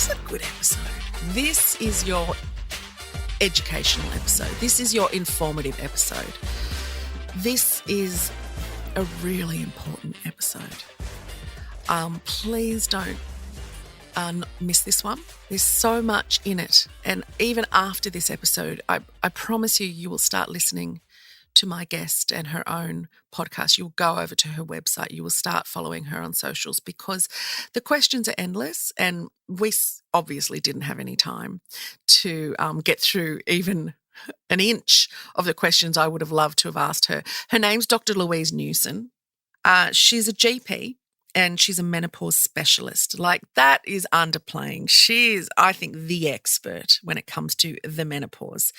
is a good episode. This is your educational episode. This is your informative episode. This is a really important episode. Please don't miss this one. There's so much in it. And even after this episode, I promise you will start listening to my guest and her own podcast. You'll go over to her website. You will start following her on socials because the questions are endless, and we obviously didn't have any time to get through even an inch of the questions I would have loved to have asked her. Her name's Dr. Louise Newson. She's a GP and she's a menopause specialist. Like, that is underplaying. She is, I think, the expert when it comes to the menopause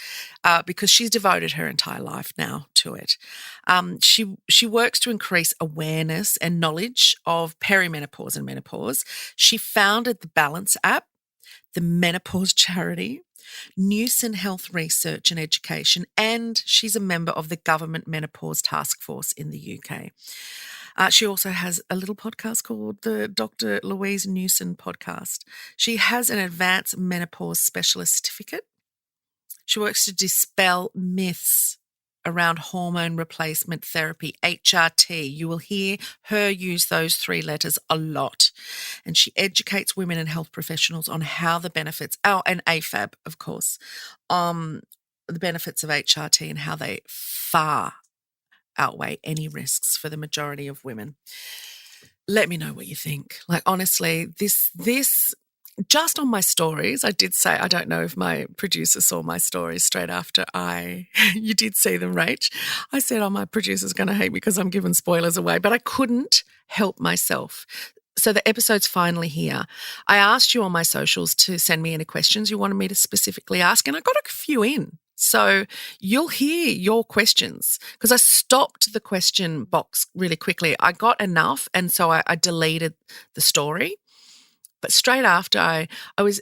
because she's devoted her entire life now to it. She works to increase awareness and knowledge of perimenopause and menopause. She founded the Balance app, the Menopause Charity, Newson Health Research and Education, and she's a member of the Government Menopause Task Force in the UK. She also has a little podcast called the Dr. Louise Newson podcast. She has an advanced menopause specialist certificate. She works to dispel myths around hormone replacement therapy, HRT. You will hear her use those three letters a lot. And she educates women and health professionals on how the benefits, and AFAB, of course, the benefits of HRT and how they far outweigh any risks for the majority of women. Let me know what you think. Like, honestly, this just on my stories, I did say, I don't know if my producer saw my stories straight after you did see them, Rach. I said, oh, my producer's going to hate me because I'm giving spoilers away, but I couldn't help myself. So the episode's finally here. I asked you on my socials to send me any questions you wanted me to specifically ask, and I got a few in. So you'll hear your questions because I stopped the question box really quickly. I got enough, and so I deleted the story. But straight after I was,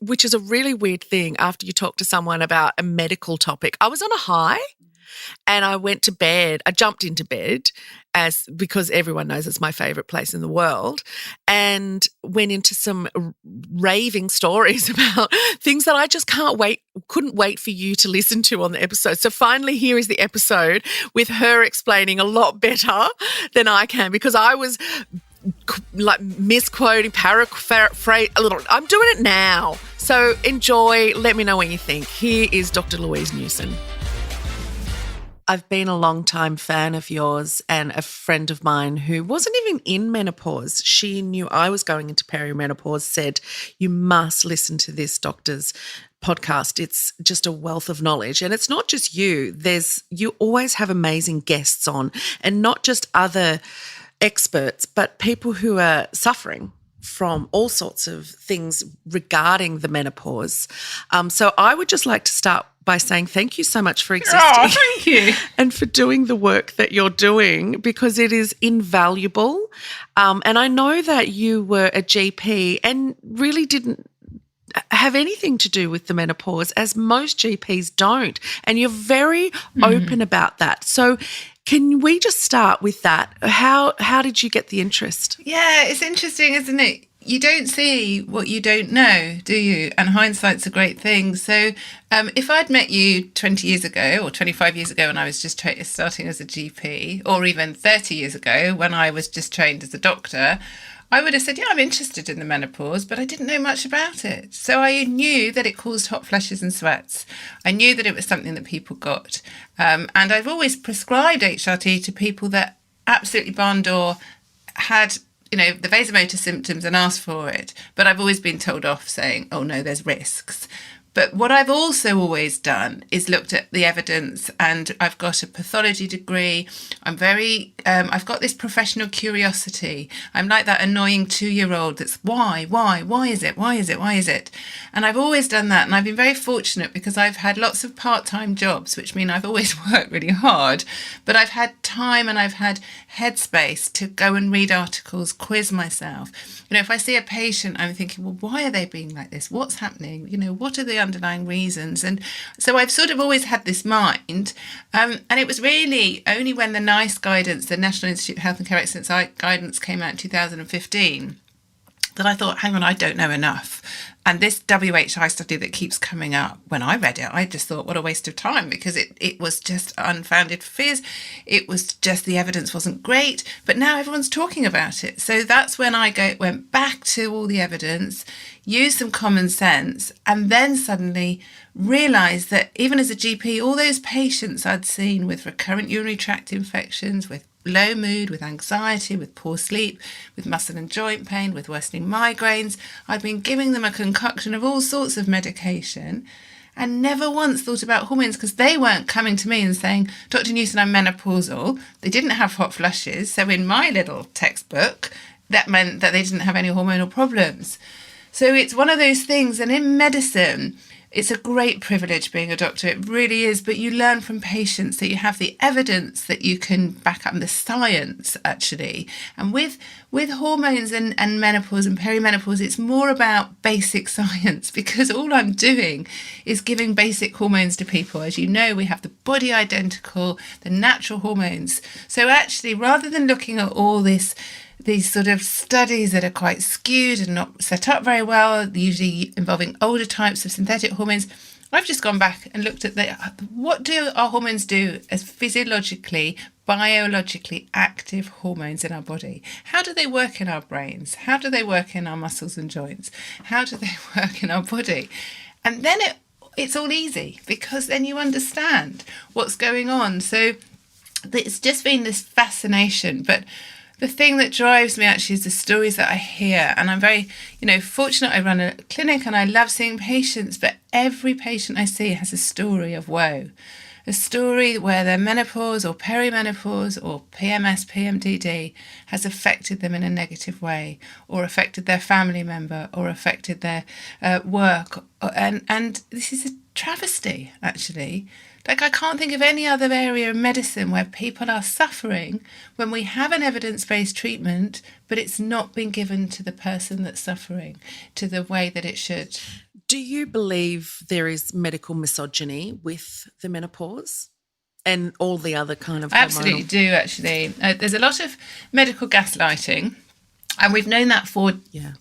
which is a really weird thing after you talk to someone about a medical topic, I was on a high and I went to bed. I jumped into bed because everyone knows it's my favourite place in the world, and went into some raving stories about things that I just couldn't wait for you to listen to on the episode. So finally, here is the episode with her explaining a lot better than I can, because I was like misquoting, paraphrase a little. I'm doing it now. So enjoy. Let me know what you think. Here is Dr. Louise Newson. I've been a long-time fan of yours and a friend of mine who wasn't even in menopause. She knew I was going into perimenopause, said, you must listen to this doctor's podcast. It's just a wealth of knowledge. And it's not just you. You always have amazing guests on, and not just other experts, but people who are suffering from all sorts of things regarding the menopause. So I would just like to start by saying thank you so much for existing. Oh, thank you. And for doing the work that you're doing, because it is invaluable. And I know that you were a GP and really didn't have anything to do with the menopause, as most GPs don't. And you're very open about that. So can we just start with that? How did you get the interest? Yeah, it's interesting, isn't it? You don't see what you don't know, do you? And hindsight's a great thing. So if I'd met you 20 years ago or 25 years ago when I was just starting as a GP, or even 30 years ago when I was just trained as a doctor, I would have said, yeah, I'm interested in the menopause, but I didn't know much about it. So I knew that it caused hot flushes and sweats. I knew that it was something that people got. And I've always prescribed HRT to people that absolutely barn door had, the vasomotor symptoms and asked for it. But I've always been told off saying, oh, no, there's risks. But what I've also always done is looked at the evidence, and I've got a pathology degree. I've got this professional curiosity. I'm like that annoying 2-year-old that's why is it? And I've always done that. And I've been very fortunate because I've had lots of part-time jobs, which mean I've always worked really hard, but I've had time and I've had headspace to go and read articles, quiz myself. If I see a patient, I'm thinking, well, why are they being like this? What's happening? What are the underlying reasons? And so I've sort of always had this mind. And it was really only when the NICE guidance, the National Institute of Health and Care Excellence guidance, came out in 2015, that I thought, hang on, I don't know enough. And this WHI study that keeps coming up, when I read it, I just thought, what a waste of time, because it was just unfounded fears. It was just, the evidence wasn't great, but now everyone's talking about it. So that's when I went back to all the evidence, used some common sense, and then suddenly realised that even as a GP, all those patients I'd seen with recurrent urinary tract infections, with low mood, with anxiety, with poor sleep, with muscle and joint pain, with worsening migraines, I'd been giving them a concoction of all sorts of medication and never once thought about hormones, because they weren't coming to me and saying, Dr. Newson, I'm menopausal. They didn't have hot flushes. So in my little textbook, that meant that they didn't have any hormonal problems. So it's one of those things. And in medicine, it's a great privilege being a doctor. It really is. But you learn from patients that you have the evidence that you can back up, and the science, actually. And with hormones and menopause and perimenopause, it's more about basic science, because all I'm doing is giving basic hormones to people. As you know, we have the body identical, the natural hormones. So actually, rather than looking at all these sort of studies that are quite skewed and not set up very well, usually involving older types of synthetic hormones, I've just gone back and looked at what do our hormones do as physiologically, biologically active hormones in our body. How do they work in our brains? How do they work in our muscles and joints? How do they work in our body? And then it's all easy, because then you understand what's going on. So it's just been this fascination. But the thing that drives me actually is the stories that I hear. And I'm very, fortunate. I run a clinic and I love seeing patients, but every patient I see has a story of woe. A story where their menopause or perimenopause or PMS, PMDD has affected them in a negative way, or affected their family member, or affected their work. And this is a travesty, actually. Like, I can't think of any other area of medicine where people are suffering when we have an evidence-based treatment, but it's not been given to the person that's suffering to the way that it should. Do you believe there is medical misogyny with the menopause and all the other kind of I absolutely do, actually. There's a lot of medical gaslighting. And we've known that for,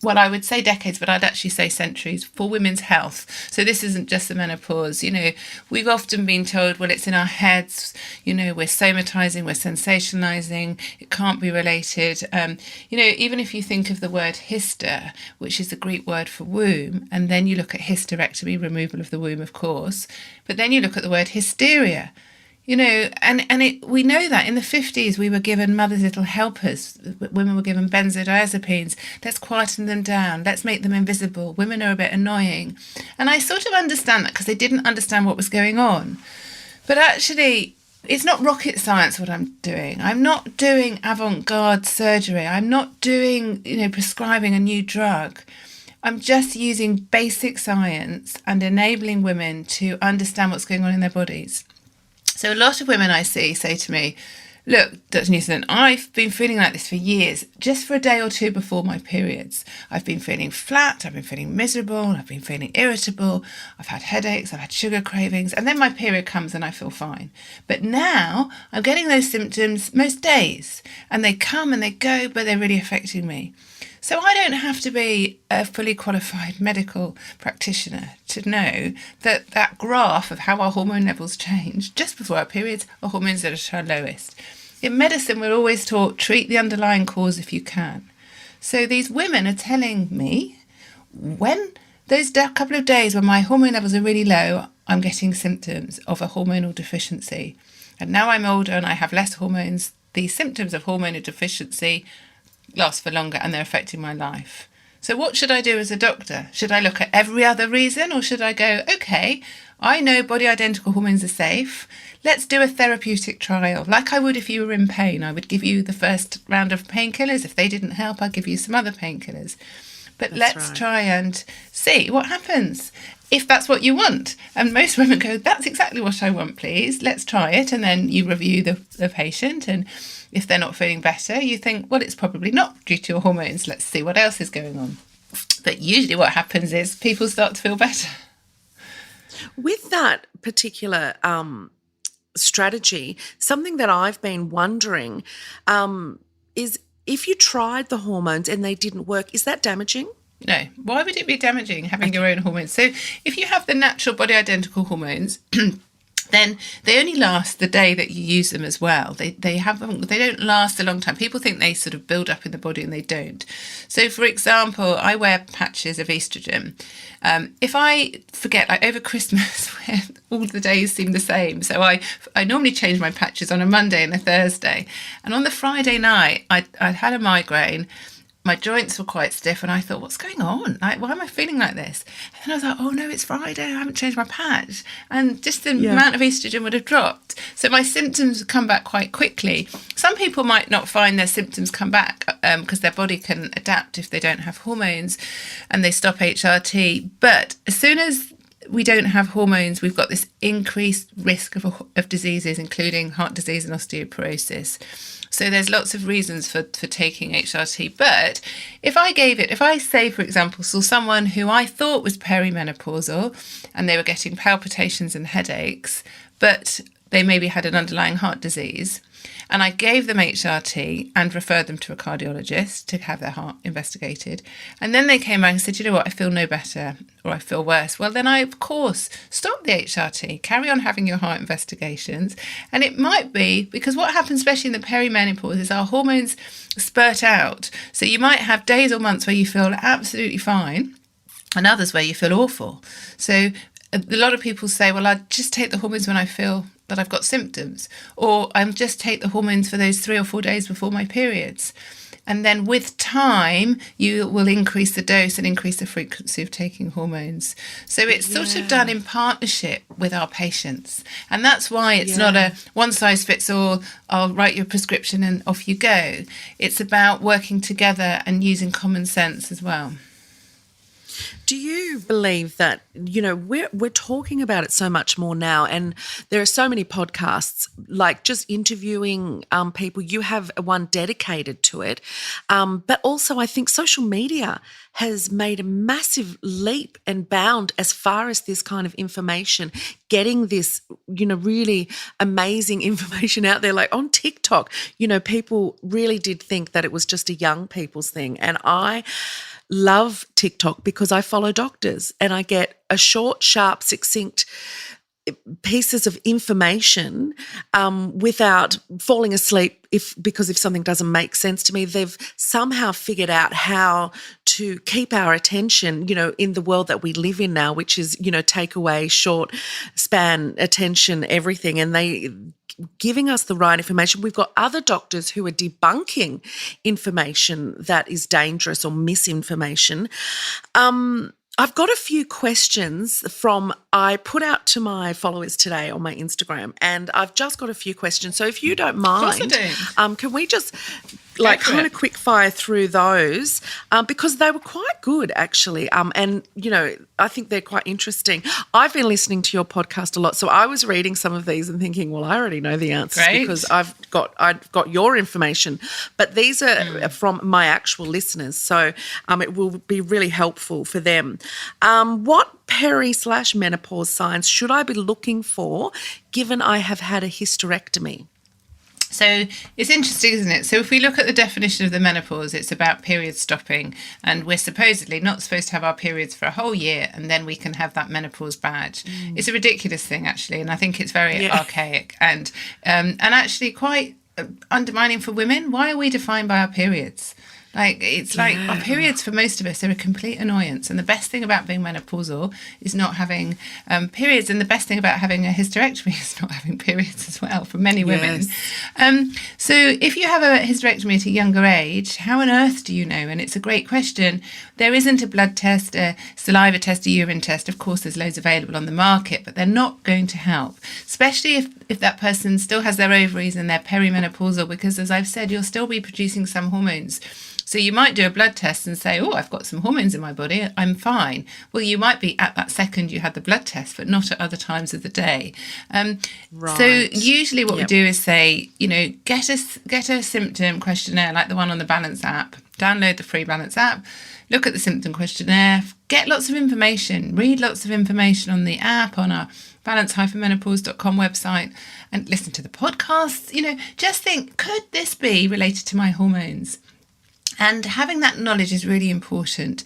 well, I would say decades, but I'd actually say centuries, for women's health. So this isn't just the menopause. We've often been told, well, it's in our heads, we're somatizing, we're sensationalizing, it can't be related. Even if you think of the word hyster, which is the Greek word for womb, and then you look at hysterectomy, removal of the womb, of course, but then you look at the word hysteria. We know that in the 50s we were given mother's little helpers. Women were given benzodiazepines. Let's quieten them down. Let's make them invisible. Women are a bit annoying. And I sort of understand that, because they didn't understand what was going on. But actually, it's not rocket science what I'm doing. I'm not doing avant-garde surgery. I'm not doing, prescribing a new drug. I'm just using basic science and enabling women to understand what's going on in their bodies. So a lot of women I see say to me, look, Dr. Newson, I've been feeling like this for years, just for a day or two before my periods. I've been feeling flat, I've been feeling miserable, I've been feeling irritable, I've had headaches, I've had sugar cravings, and then my period comes and I feel fine. But now I'm getting those symptoms most days, and they come and they go, but they're really affecting me. So I don't have to be a fully qualified medical practitioner to know that that graph of how our hormone levels change just before our periods, our hormones are at our lowest. In medicine, we're always taught, treat the underlying cause if you can. So these women are telling me, when those couple of days when my hormone levels are really low, I'm getting symptoms of a hormonal deficiency. And now I'm older and I have less hormones. These symptoms of hormonal deficiency last for longer and they're affecting my life. So what should I do as a doctor? Should I look at every other reason, or should I go, okay, I know body identical hormones are safe. Let's do a therapeutic trial. Like I would if you were in pain. I would give you the first round of painkillers. If they didn't help, I'd give you some other painkillers. But let's try and see what happens, if that's what you want. And most women go, that's exactly what I want, please. Let's try it. And then you review the patient, and if they're not feeling better, you think, well, it's probably not due to your hormones. Let's see what else is going on. But usually what happens is people start to feel better. With that particular strategy, something that I've been wondering is if you tried the hormones and they didn't work, is that damaging? No. Why would it be damaging having your own hormones? So if you have the natural body identical hormones, then they only last the day that you use them as well. They don't last a long time. People think they sort of build up in the body and they don't. So, for example, I wear patches of estrogen. If I forget, like over Christmas, where all the days seem the same, so I normally change my patches on a Monday and a Thursday. And on the Friday night, I'd had a migraine. My joints were quite stiff and I thought, what's going on? Like, why am I feeling like this? And I was like, oh no, it's Friday. I haven't changed my patch. And just the amount of estrogen would have dropped. So my symptoms come back quite quickly. Some people might not find their symptoms come back because their body can adapt if they don't have hormones and they stop HRT. But as soon as we don't have hormones, we've got this increased risk of diseases, including heart disease and osteoporosis. So there's lots of reasons for taking HRT. But if I say, for example, saw someone who I thought was perimenopausal and they were getting palpitations and headaches, but they maybe had an underlying heart disease, and I gave them HRT and referred them to a cardiologist to have their heart investigated. And then they came back and said, you know what, I feel no better or I feel worse. Well, then I, of course, stop the HRT, carry on having your heart investigations. And it might be because what happens, especially in the perimenopause, is our hormones spurt out. So you might have days or months where you feel absolutely fine and others where you feel awful. So a lot of people say, well, I just take the hormones when I feel that I've got symptoms, or I just take the hormones for those 3 or 4 days before my periods. And then with time, you will increase the dose and increase the frequency of taking hormones. So it's sort of done in partnership with our patients. And that's why it's not a one size fits all, I'll write your prescription and off you go. It's about working together and using common sense as well. Do you believe that, you know, we're talking about it so much more now, and there are so many podcasts, like just interviewing people. You have one dedicated to it. But also I think social media has made a massive leap and bound as far as this kind of information, getting this, you know, really amazing information out there. Like on TikTok, you know, people really did think that it was just a young people's thing. And I love TikTok because I follow doctors and I get a short, sharp, succinct pieces of information without falling asleep because if something doesn't make sense to me. They've somehow figured out how to keep our attention, you know, in the world that we live in now, which is, you know, takeaway, short span attention, everything, and they giving us the right information. We've got other doctors who are debunking information that is dangerous or misinformation. I've got a few questions I put out to my followers today on my Instagram, and I've just got a few questions. So if you don't mind, Of course I do. Can we just kind of quick fire through those because they were quite good actually. And, you know, I think they're quite interesting. I've been listening to your podcast a lot, so I was reading some of these and thinking, well, I already know the answers because I've got your information. But these are from my actual listeners, so it will be really helpful for them. What peri/menopause signs should I be looking for given I have had a hysterectomy? So it's interesting, isn't it? So if we look at the definition of the menopause, it's about period stopping, and we're supposedly not supposed to have our periods for a whole year and then we can have that menopause badge. It's a ridiculous thing, actually, and I think it's very archaic and actually quite undermining for women. Why are we defined by our periods? Like, it's like our periods for most of us are a complete annoyance. And the best thing about being menopausal is not having periods. And the best thing about having a hysterectomy is not having periods as well for many women. So if you have a hysterectomy at a younger age, how on earth do you know? And it's a great question. There isn't a blood test, a saliva test, a urine test. Of course, there's loads available on the market, but they're not going to help, especially if that person still has their ovaries and they're perimenopausal, because as I've said, you'll still be producing some hormones. So you might do a blood test and say, oh, I've got some hormones in my body, I'm fine. Well, you might be at that second you had the blood test, but not at other times of the day. So usually what we do is say, you know, get a symptom questionnaire like the one on the Balance app. Download the free Balance app, look at the symptom questionnaire, get lots of information, read lots of information on the app, on our balance-menopause.com website, and listen to the podcasts. You know, just think, could this be related to my hormones? And having that knowledge is really important.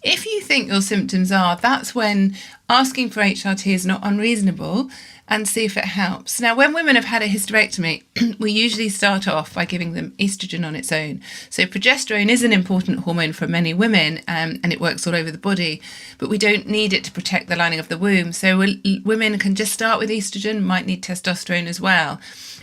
If you think your symptoms are, that's when asking for HRT is not unreasonable, and see if it helps. Now, when women have had a hysterectomy, we usually start off by giving them estrogen on its own. So progesterone is an important hormone for many women, and it works all over the body, but we don't need it to protect the lining of the womb. So women can just start with estrogen, might need testosterone as well.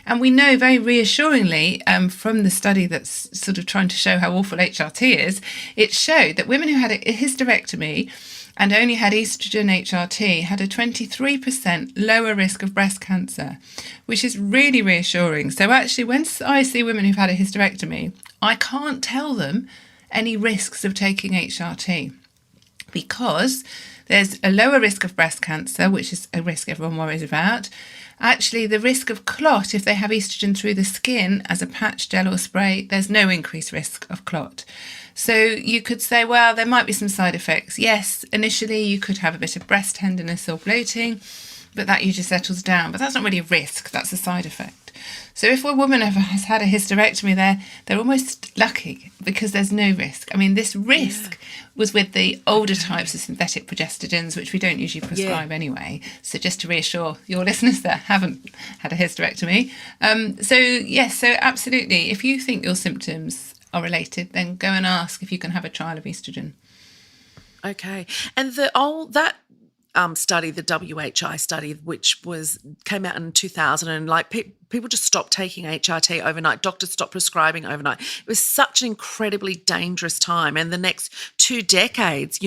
And we know very reassuringly from the study that's sort of trying to show how awful HRT is, it showed that women who had a hysterectomy and only had estrogen HRT had a 23% lower risk of breast cancer, which is really reassuring. So actually, when I see women who've had a hysterectomy, I can't tell them any risks of taking HRT because there's a lower risk of breast cancer, which is a risk everyone worries about. Actually, the risk of clot, if they have estrogen through the skin as a patch, gel or spray, there's no increased risk of clot. So you could say, well, there might be some side effects. Yes, initially you could have a bit of breast tenderness or bloating, but that usually settles down. But that's not really a risk, that's a side effect. So if a woman has had a hysterectomy, they're almost lucky because there's no risk. I mean, this risk was with the older types of synthetic progestogens, which we don't usually prescribe anyway. So just to reassure your listeners that haven't had a hysterectomy. So absolutely, if you think your symptoms are related, then go and ask if you can have a trial of estrogen. Okay. And that study, the WHI study, which came out in 2000, and people just stopped taking HRT overnight. Doctors stopped prescribing overnight. It was such an incredibly dangerous time. And the next 2 decades,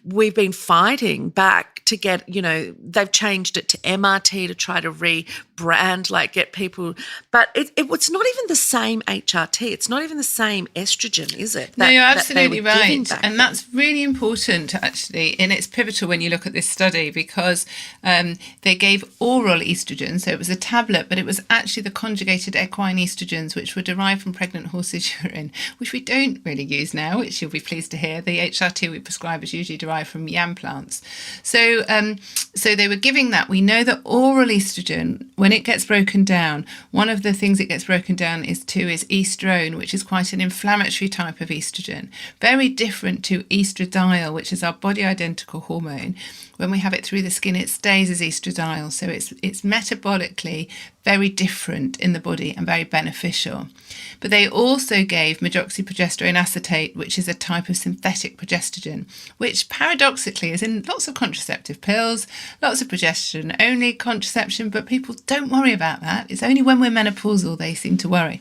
we've been fighting back to get, they've changed it to MRT to try to rebrand, get people. But it's not even the same HRT. It's not even the same estrogen, is it? No, you're absolutely right. And that's really important, actually. And it's pivotal when you look at this study because they gave oral estrogen. So it was a tablet, but it was actually the conjugated equine estrogens, which were derived from pregnant horses' urine, which we don't really use now, which you'll be pleased to hear. The HRT we prescribe is usually derived from yam plants. So they were giving that. We know that oral estrogen, when it gets broken down, one of the things it gets broken down is estrone, which is quite an inflammatory type of estrogen, very different to estradiol, which is our body identical hormone. When we have it through the skin, it stays as estradiol. So it's metabolically very different in the body and very beneficial. But they also gave medroxyprogesterone acetate, which is a type of synthetic progestogen, which paradoxically is in lots of contraceptive pills, lots of progesterone-only contraception, but people don't worry about that. It's only when we're menopausal they seem to worry.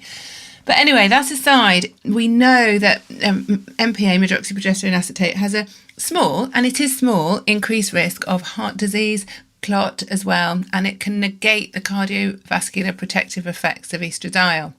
But anyway, that aside, we know that MPA, medroxyprogesterone acetate, has a small, and it is small, increased risk of heart disease, clot as well, and it can negate the cardiovascular protective effects of estradiol.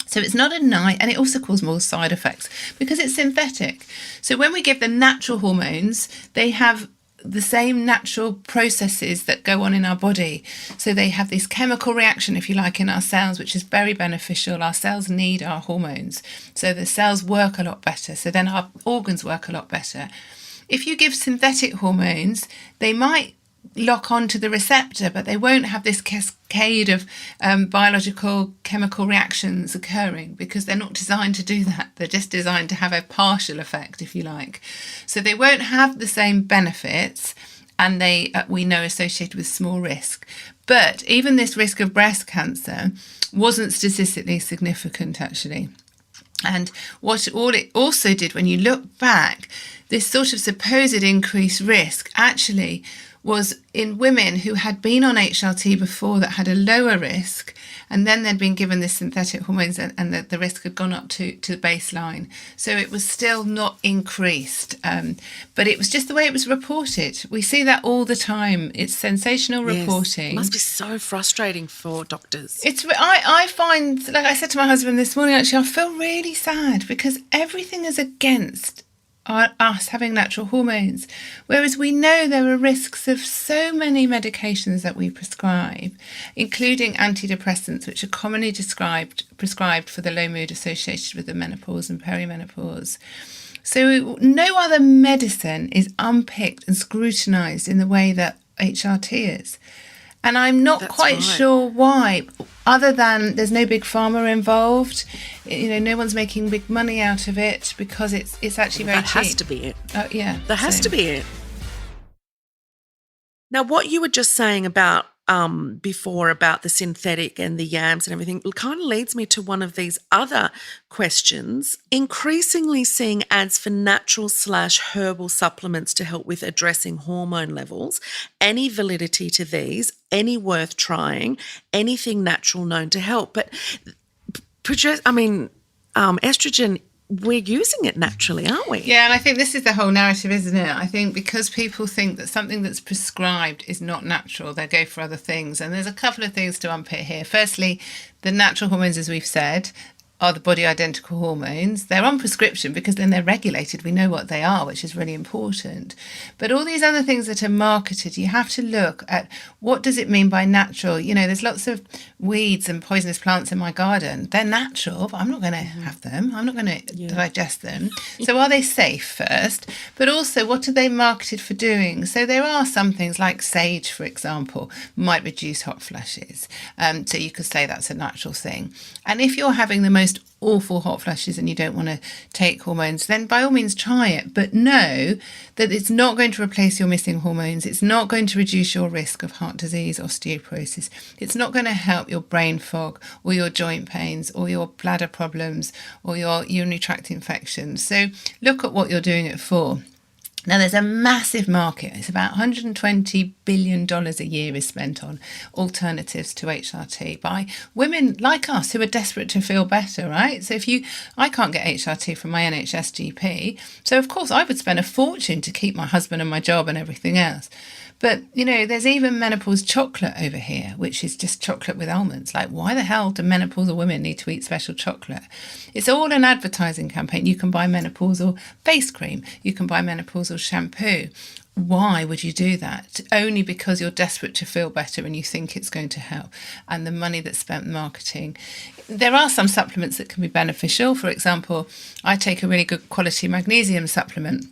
So it's not and it also causes more side effects because it's synthetic. So when we give the natural hormones, they have the same natural processes that go on in our body. So they have this chemical reaction, if you like, in our cells, which is very beneficial. Our cells need our hormones. So the cells work a lot better. So then our organs work a lot better. If you give synthetic hormones, they might lock onto the receptor, but they won't have this cascade of biological chemical reactions occurring because they're not designed to do that. They're just designed to have a partial effect, if you like. So they won't have the same benefits, and they we know associated with small risk. But even this risk of breast cancer wasn't statistically significant, actually. And what all it also did, when you look back, this sort of supposed increased risk actually was in women who had been on HRT before that had a lower risk, and then they'd been given this synthetic hormones and the risk had gone up to the baseline. So it was still not increased, but it was just the way it was reported. We see that all the time. It's sensational reporting. It must be so frustrating for doctors. I find, like I said to my husband this morning, actually, I feel really sad because everything is against us having natural hormones, whereas we know there are risks of so many medications that we prescribe, including antidepressants, which are commonly prescribed for the low mood associated with the menopause and perimenopause. So no other medicine is unpicked and scrutinised in the way that HRT is. And I'm not That's quite right. sure why, other than there's no big pharma involved. No one's making big money out of it because it's actually very cheap. That has to be it. Yeah. That has to be it. Now, what you were just saying about before about the synthetic and the yams and everything kind of leads me to one of these other questions. Increasingly seeing ads for natural/herbal supplements to help with addressing hormone levels. Any validity to these? Any worth trying? Anything natural known to help? But estrogen, we're using it naturally, aren't we? Yeah, and I think this is the whole narrative, isn't it? I think because people think that something that's prescribed is not natural, they go for other things. And there's a couple of things to unpick here. Firstly, the natural hormones, as we've said, are the body identical hormones. They're on prescription because then they're regulated. We know what they are, which is really important. But all these other things that are marketed, you have to look at what does it mean by natural. There's lots of weeds and poisonous plants in my garden. They're natural, but I'm not going to have them. I'm not going to digest them. So are they safe first? But also, what are they marketed for doing? So there are some things like sage, for example, might reduce hot flushes. So you could say that's a natural thing. And if you're having the most awful hot flushes and you don't want to take hormones, then by all means try it, but know that it's not going to replace your missing hormones. It's not going to reduce your risk of heart disease, osteoporosis. It's not going to help your brain fog or your joint pains or your bladder problems or your urinary tract infections. So look at what you're doing it for. Now, there's a massive market. It's about $120 billion a year is spent on alternatives to HRT by women like us who are desperate to feel better, right? So I can't get HRT from my NHS GP. So, of course, I would spend a fortune to keep my husband and my job and everything else. But, there's even menopause chocolate over here, which is just chocolate with almonds. Like, why the hell do menopausal women need to eat special chocolate? It's all an advertising campaign. You can buy menopausal face cream. You can buy menopausal shampoo. Why would you do that? Only because you're desperate to feel better and you think it's going to help. And the money that's spent marketing. There are some supplements that can be beneficial. For example, I take a really good quality magnesium supplement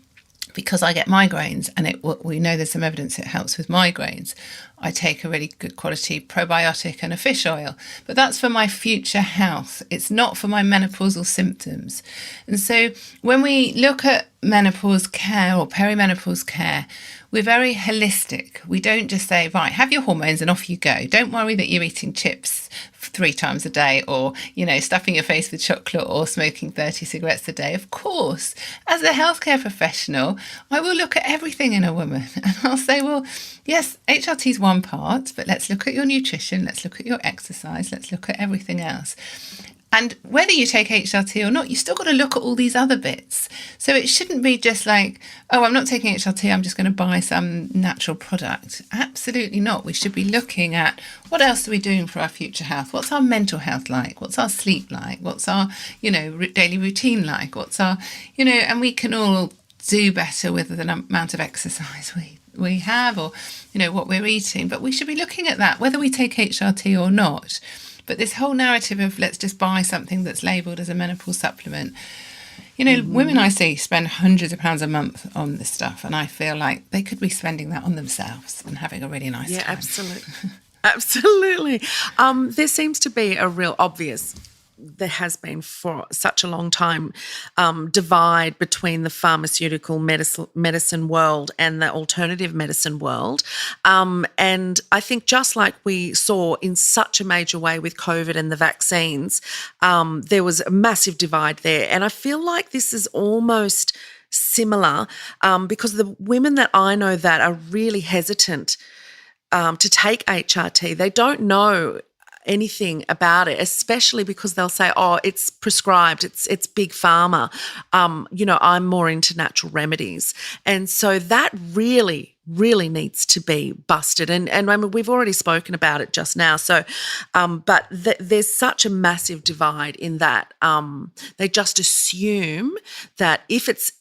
because I get migraines, and we know there's some evidence it helps with migraines. I take a really good quality probiotic and a fish oil, but that's for my future health. It's not for my menopausal symptoms. And so when we look at menopause care or perimenopause care, we're very holistic. We don't just say, right, have your hormones and off you go. Don't worry that you're eating chips 3 times a day or, stuffing your face with chocolate or smoking 30 cigarettes a day. Of course, as a healthcare professional, I will look at everything in a woman and I'll say, well, yes, HRT is one part, but let's look at your nutrition. Let's look at your exercise. Let's look at everything else. And whether you take HRT or not, you still got to look at all these other bits. So it shouldn't be just like, oh, I'm not taking HRT, I'm just going to buy some natural product. Absolutely not. We should be looking at what else are we doing for our future health? What's our mental health like? What's our sleep like? What's our, daily routine like? What's our, and we can all do better with the amount of exercise we have or, what we're eating. But we should be looking at that, whether we take HRT or not. But this whole narrative of let's just buy something that's labelled as a menopause supplement, women I see spend hundreds of pounds a month on this stuff, and I feel like they could be spending that on themselves and having a really nice time. Yeah, absolutely. Absolutely. There seems to be a real obvious, there has been for such a long time, divide between the pharmaceutical medicine world and the alternative medicine world. And I think just like we saw in such a major way with COVID and the vaccines, there was a massive divide there. And I feel like this is almost similar because the women that I know that are really hesitant to take HRT, they don't know anything about it, especially because they'll say, oh, it's prescribed, it's big pharma. I'm more into natural remedies. And so that really needs to be busted. And I mean, we've already spoken about it just now. So, but there's such a massive divide in that they just assume that if it's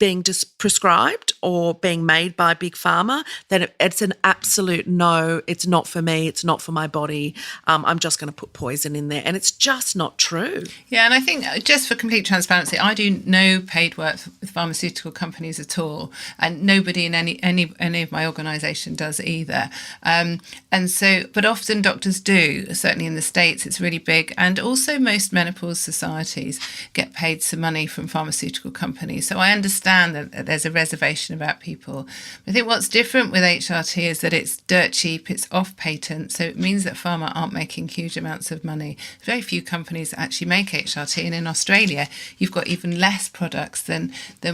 being prescribed or being made by Big Pharma, then it's an absolute no. It's not for me. It's not for my body. I'm just going to put poison in there. And it's just not true. Yeah, and I think just for complete transparency, I do no paid work with pharmaceutical companies at all, and nobody in any of my organisation does either. And so, but often doctors do. Certainly in the States, it's really big, and also most menopause societies get paid some money from pharmaceutical companies. So I understand that there's a reservation about people. I think what's different with HRT is that it's dirt cheap, it's off patent, so it means that pharma aren't making huge amounts of money. Very few companies actually make HRT, and in Australia you've got even less products than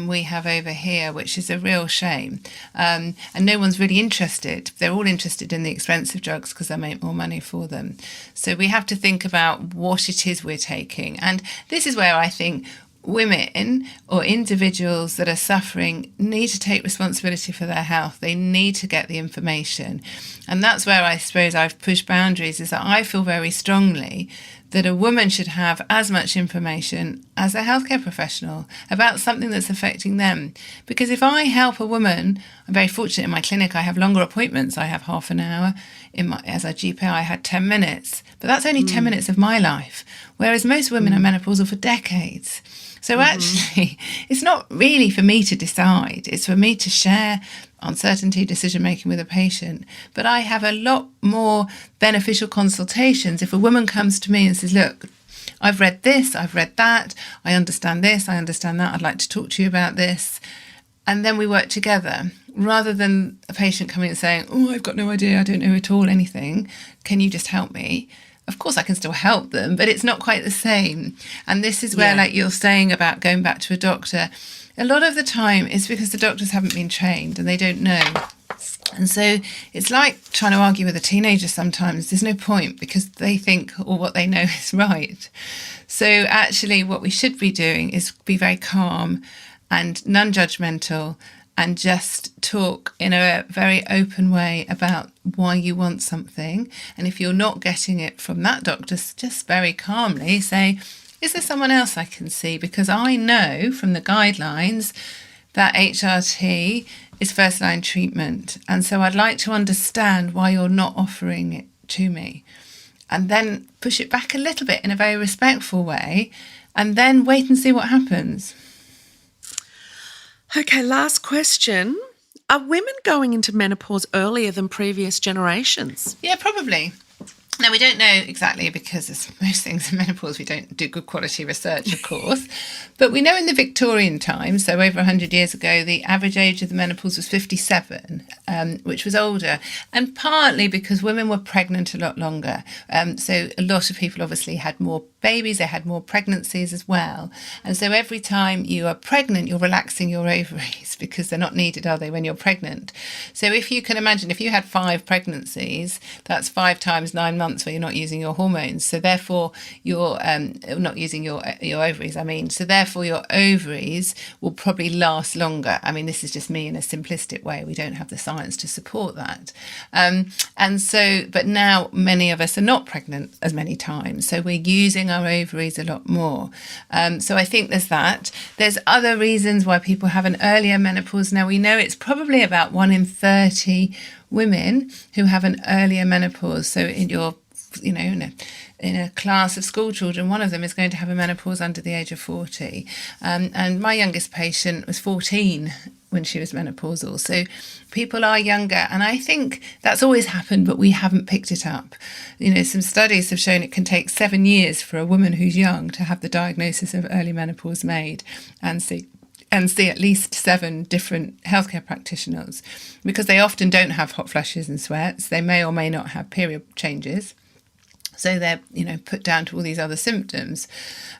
we have over here, which is a real shame. And no one's really interested. They're all interested in the expensive drugs because they make more money for them. So we have to think about what it is we're taking. And this is where I think women or individuals that are suffering need to take responsibility for their health. They need to get the information. And that's where I suppose I've pushed boundaries, is that I feel very strongly that a woman should have as much information as a healthcare professional about something that's affecting them. Because if I help a woman, I'm very fortunate in my clinic, I have longer appointments. I have half an hour. As a GP, I had 10 minutes. But that's only 10 minutes of my life, whereas most women are menopausal for decades. So actually, it's not really for me to decide. It's for me to share uncertainty decision-making with a patient. But I have a lot more beneficial consultations if a woman comes to me and says, look, I've read this, I've read that, I understand this, I understand that, I'd like to talk to you about this. And then we work together, rather than a patient coming and saying, oh, I've got no idea, I don't know at all anything, can you just help me? Of course, I can still help them, but it's not quite the same. And this is where, like you're saying about going back to a doctor, a lot of the time it's because the doctors haven't been trained and they don't know. And so it's like trying to argue with a teenager sometimes. There's no point because they think all what they know is right. So actually what we should be doing is be very calm and non-judgmental and just talk in a very open way about why you want something. And if you're not getting it from that doctor, just very calmly say, is there someone else I can see? Because I know from the guidelines that HRT is first-line treatment. And so I'd like to understand why you're not offering it to me. And then push it back a little bit in a very respectful way, and then wait and see what happens. Okay, last question. Are women going into menopause earlier than previous generations? Yeah, probably. Now, we don't know exactly because, as most things in menopause, we don't do good quality research, of course. But we know in the Victorian times, so over 100 years ago, the average age of the menopause was 57, which was older. And partly because women were pregnant a lot longer. So a lot of people obviously had more babies, they had more pregnancies as well. And so every time you are pregnant, you're relaxing your ovaries because they're not needed, are they, when you're pregnant? So if you can imagine, if you had 5 pregnancies, that's 5 times 9 months where you're not using your hormones. So therefore, you're not using your ovaries, I mean. So therefore, your ovaries will probably last longer. I mean, this is just me in a simplistic way. We don't have the science to support that. And so, but now many of us are not pregnant as many times. So we're using our ovaries a lot more. So I think there's that. There's other reasons why people have an earlier menopause. Now, we know it's probably about 1 in 30 women who have an earlier menopause. So in your, in a class of school children, one of them is going to have a menopause under the age of 40. And my youngest patient was 14 when she was menopausal. So people are younger. And I think that's always happened, but we haven't picked it up. Some studies have shown it can take 7 years for a woman who's young to have the diagnosis of early menopause made and see at least 7 different healthcare practitioners, because they often don't have hot flushes and sweats. They may or may not have period changes. So they're, put down to all these other symptoms.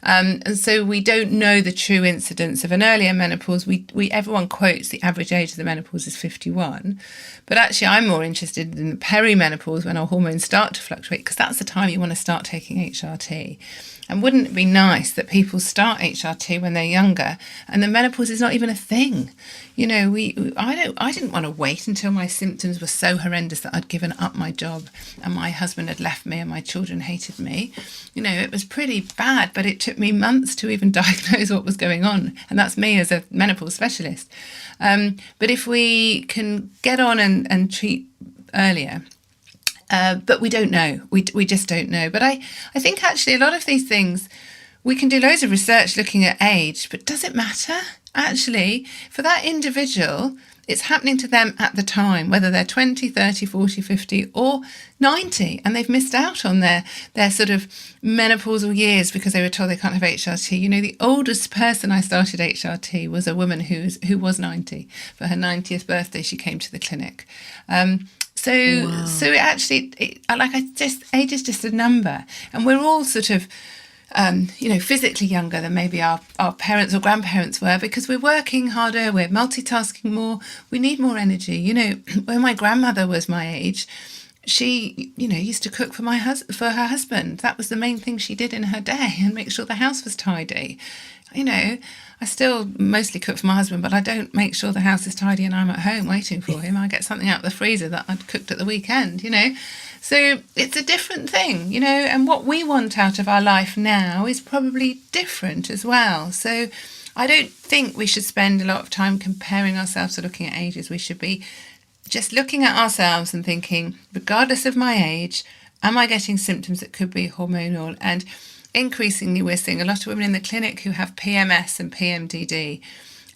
And so we don't know the true incidence of an earlier menopause. Everyone quotes the average age of the menopause is 51. But actually, I'm more interested in the perimenopause, when our hormones start to fluctuate, because that's the time you want to start taking HRT. And wouldn't it be nice that people start HRT when they're younger and the menopause is not even a thing? You know, I didn't want to wait until my symptoms were so horrendous that I'd given up my job and my husband had left me and my children hated me. You know, it was pretty bad, but it took me months to even diagnose what was going on. And that's me as a menopause specialist. But if we can get on and treat earlier, but we don't know. We just don't know. But I think actually a lot of these things, we can do loads of research looking at age, but does it matter? Actually, for that individual, it's happening to them at the time, whether they're 20, 30, 40, 50 or 90, and they've missed out on their sort of menopausal years because they were told they can't have HRT. You know, the oldest person I started HRT was a woman who was 90. For her 90th birthday, she came to the clinic. So it actually, age is just a number, and we're all sort of, physically younger than maybe our parents or grandparents were because we're working harder, we're multitasking more, we need more energy. You know, when my grandmother was my age, she, used to cook for her husband. That was the main thing she did in her day, and make sure the house was tidy. You know, I still mostly cook for my husband, but I don't make sure the house is tidy and I'm at home waiting for him. I get something out of the freezer that I'd cooked at the weekend, So it's a different thing, and what we want out of our life now is probably different as well. So I don't think we should spend a lot of time comparing ourselves or looking at ages. We should be just looking at ourselves and thinking, regardless of my age, am I getting symptoms that could be hormonal? And increasingly, we're seeing a lot of women in the clinic who have PMS and PMDD.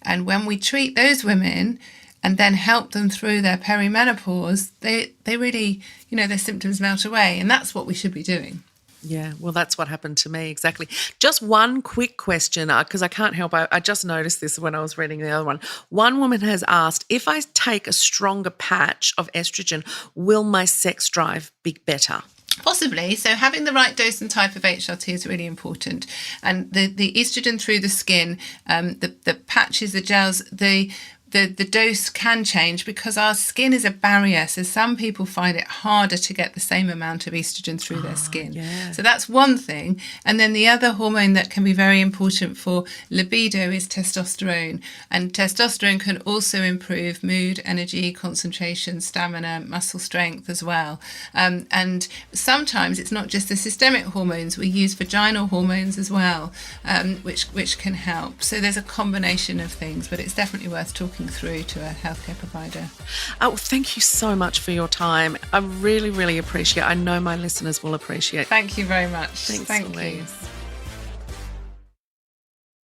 And when we treat those women and then help them through their perimenopause, they really, their symptoms melt away. And that's what we should be doing. Yeah, well, that's what happened to me, exactly. Just one quick question, because I can't help, I just noticed this when I was reading the other one. One woman has asked, if I take a stronger patch of estrogen, will my sex drive be better? Possibly. So having the right dose and type of HRT is really important. And the estrogen through the skin, the patches, the gels, the dose can change because our skin is a barrier. So some people find it harder to get the same amount of estrogen through their skin. Yeah. So that's one thing. And then the other hormone that can be very important for libido is testosterone. And testosterone can also improve mood, energy, concentration, stamina, muscle strength as well. And sometimes it's not just the systemic hormones. We use vaginal hormones as well, which can help. So there's a combination of things, but it's definitely worth talking through to a healthcare provider. Oh, thank you so much for your time. I really, really appreciate it. I know my listeners will appreciate it. Thank you very much. Thanks, Thank Louise. you.